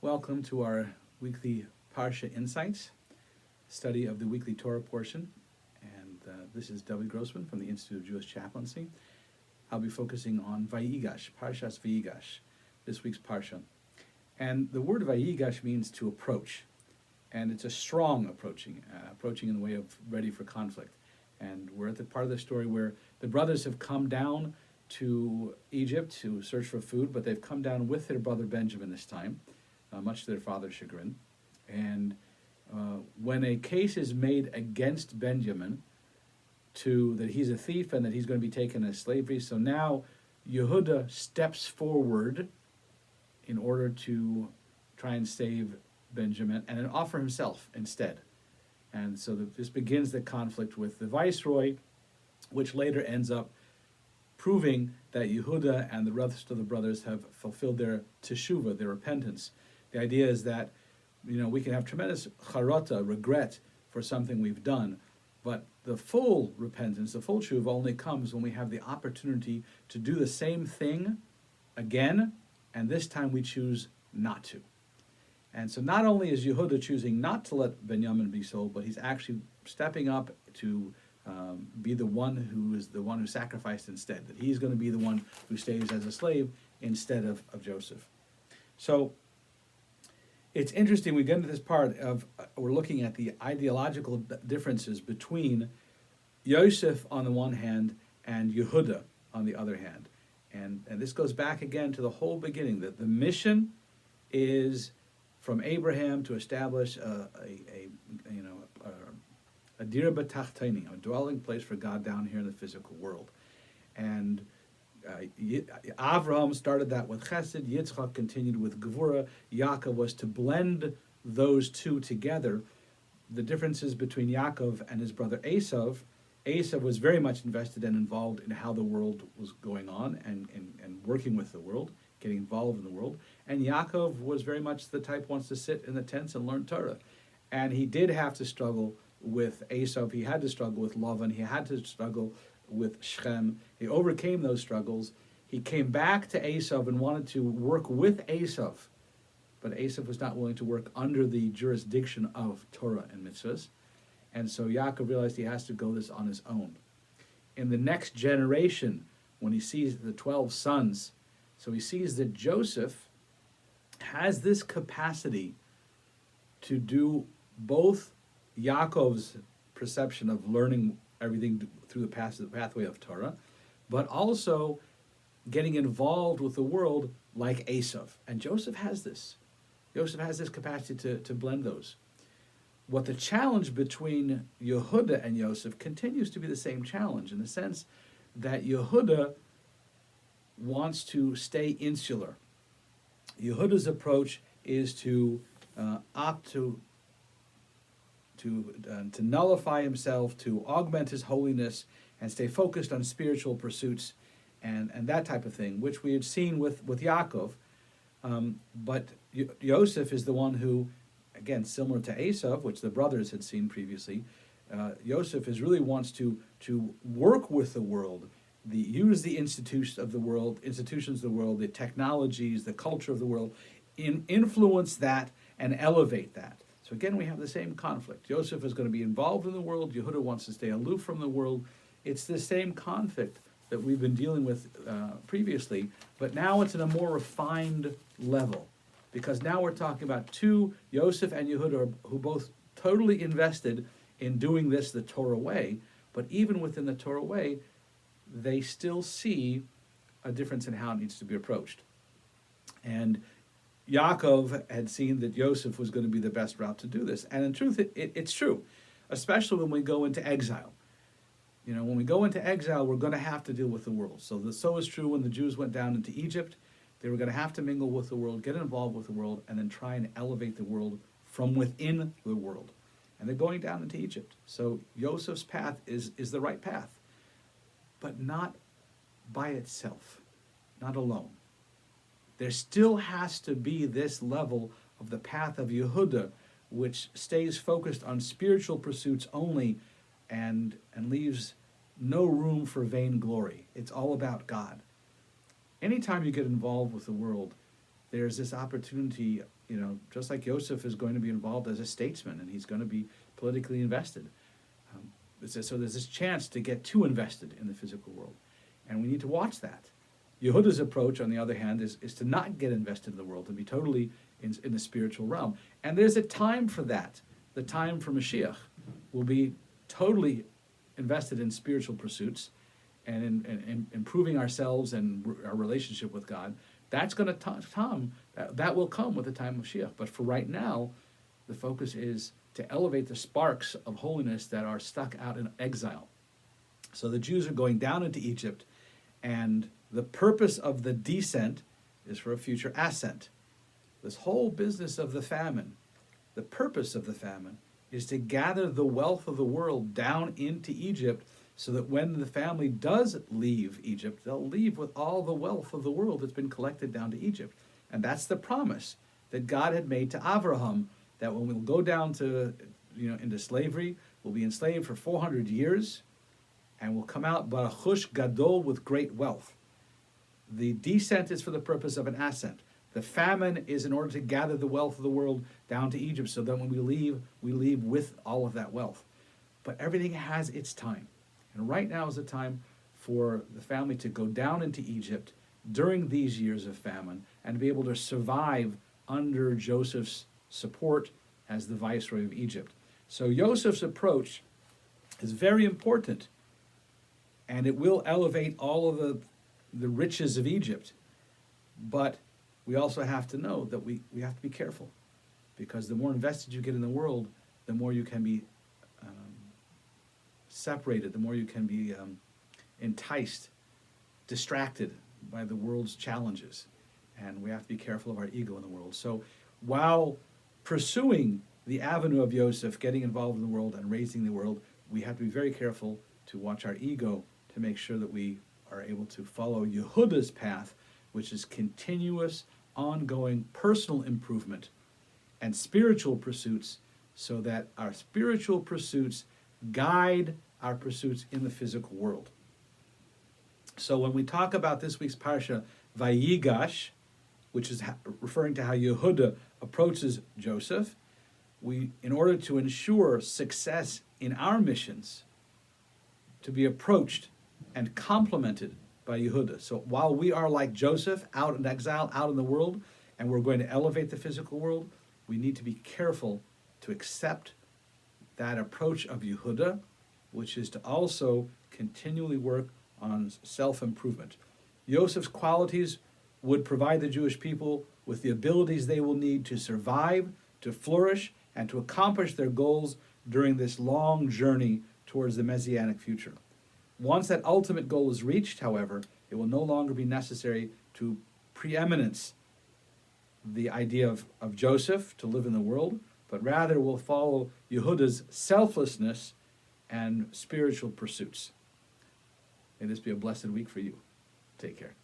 Welcome to our weekly Parsha Insights, study of the weekly Torah portion. And this is David Grossman from the Institute of Jewish Chaplaincy. I'll be focusing on Vayigash, Parshas Vayigash, this week's Parsha. And the word Vayigash means to approach. And it's a strong approaching in the way of ready for conflict. And we're at the part of the story where the brothers have come down to Egypt to search for food, but they've come down with their brother Benjamin this time, much to their father's chagrin. And when a case is made against Benjamin that he's a thief and that he's going to be taken as slavery, so now Yehuda steps forward in order to try and save Benjamin and offer himself instead. And so this begins the conflict with the viceroy, which later ends up proving that Yehuda and the rest of the brothers have fulfilled their teshuvah, their repentance. The idea is that, we can have tremendous charata, regret for something we've done, but the full repentance, the full teshuvah only comes when we have the opportunity to do the same thing again, and this time we choose not to. And so not only is Yehuda choosing not to let Benjamin be sold, but he's actually stepping up to be the one who sacrificed instead, that he's going to be the one who stays as a slave instead of Joseph. So it's interesting, we get into this part of, we're looking at the ideological differences between Yosef on the one hand and Yehuda on the other hand. And this goes back again to the whole beginning, that the mission is from Abraham to establish a dira b'tachtainim, a dwelling place for God down here in the physical world. And Avraham started that with Chesed, Yitzchak continued with Gevurah, Yaakov was to blend those two together. The differences between Yaakov and his brother Esav was very much invested and involved in how the world was going on and working with the world, getting involved in the world. And Yaakov was very much the type who wants to sit in the tents and learn Torah. And he did have to struggle with Esav, he had to struggle with Lavan, he had to struggle with Shechem. He overcame those struggles. He came back to Esav and wanted to work with Esav, but Esav was not willing to work under the jurisdiction of Torah and mitzvahs. And so Yaakov realized he has to go this on his own. In the next generation, when he sees the 12 sons, so he sees that Joseph has this capacity to do both Yaakov's perception of learning everything through the pathway of Torah, but also getting involved with the world like Esav. And Joseph has this. Joseph has this capacity to blend those. What the challenge between Yehuda and Joseph continues to be the same challenge, in the sense that Yehuda wants to see insular. Yehuda's approach is to opt to nullify himself, to augment his holiness, and stay focused on spiritual pursuits and that type of thing, which we had seen with Yaakov. But Yosef is the one who, again, similar to Esav, which the brothers had seen previously, Yosef really wants to work with the world, use the institutions of the world, the technologies, the culture of the world, influence that and elevate that. So again, we have the same conflict. Joseph is going to be involved in the world. Yehuda wants to stay aloof from the world. It's the same conflict that we've been dealing with previously, but now it's in a more refined level, because now we're talking about two, Joseph and Yehuda, who both totally invested in doing this the Torah way, but even within the Torah way, they still see a difference in how it needs to be approached. And Yaakov had seen that Joseph was going to be the best route to do this. And in truth, it's true, especially when we go into exile. When we go into exile, we're going to have to deal with the world. So is true when the Jews went down into Egypt. They were going to have to mingle with the world, get involved with the world, and then try and elevate the world from within the world. And they're going down into Egypt. So Joseph's path is the right path, but not by itself, not alone. There still has to be this level of the path of Yehuda, which stays focused on spiritual pursuits only and leaves no room for vainglory. It's all about God. Anytime you get involved with the world, there's this opportunity, just like Joseph is going to be involved as a statesman, and he's going to be politically invested. So there's this chance to get too invested in the physical world. And we need to watch that. Yehuda's approach, on the other hand, is to not get invested in the world, to be totally in the spiritual realm. And there's a time for that. The time for Mashiach will be totally invested in spiritual pursuits and in improving ourselves and our relationship with God. That's going to come. That will come with the time of Mashiach. But for right now, the focus is to elevate the sparks of holiness that are stuck out in exile. So the Jews are going down into Egypt, and the purpose of the descent is for a future ascent. This whole business of the famine, the purpose of the famine is to gather the wealth of the world down into Egypt, so that when the family does leave Egypt, they'll leave with all the wealth of the world that's been collected down to Egypt. And that's the promise that God had made to Avraham, that when we'll go down to, into slavery, we'll be enslaved for 400 years, and we'll come out Barachush Gadol with great wealth. The descent is for the purpose of an ascent. The famine is in order to gather the wealth of the world down to Egypt, so that when we leave with all of that wealth. But everything has its time. And right now is the time for the family to go down into Egypt during these years of famine and to be able to survive under Joseph's support as the viceroy of Egypt. So Joseph's approach is very important, and it will elevate all of the riches of Egypt. But we also have to know that we have to be careful, because the more invested you get in the world, the more you can be separated, the more you can be enticed, distracted by the world's challenges. And we have to be careful of our ego in the world. So while pursuing the avenue of Yosef, getting involved in the world and raising the world, we have to be very careful to watch our ego, to make sure that we are able to follow Yehuda's path, which is continuous, ongoing personal improvement and spiritual pursuits, so that our spiritual pursuits guide our pursuits in the physical world. So when we talk about this week's Parsha Vayigash, which is referring to how Yehuda approaches Joseph, in order to ensure success in our missions, to be approached and complemented by Yehuda. So while we are like Joseph, out in exile, out in the world, and we're going to elevate the physical world, we need to be careful to accept that approach of Yehuda, which is to also continually work on self-improvement. Joseph's qualities would provide the Jewish people with the abilities they will need to survive, to flourish, and to accomplish their goals during this long journey towards the Messianic future. Once that ultimate goal is reached, however, it will no longer be necessary to preeminence the idea of Joseph to live in the world, but rather will follow Yehuda's selflessness and spiritual pursuits. May this be a blessed week for you. Take care.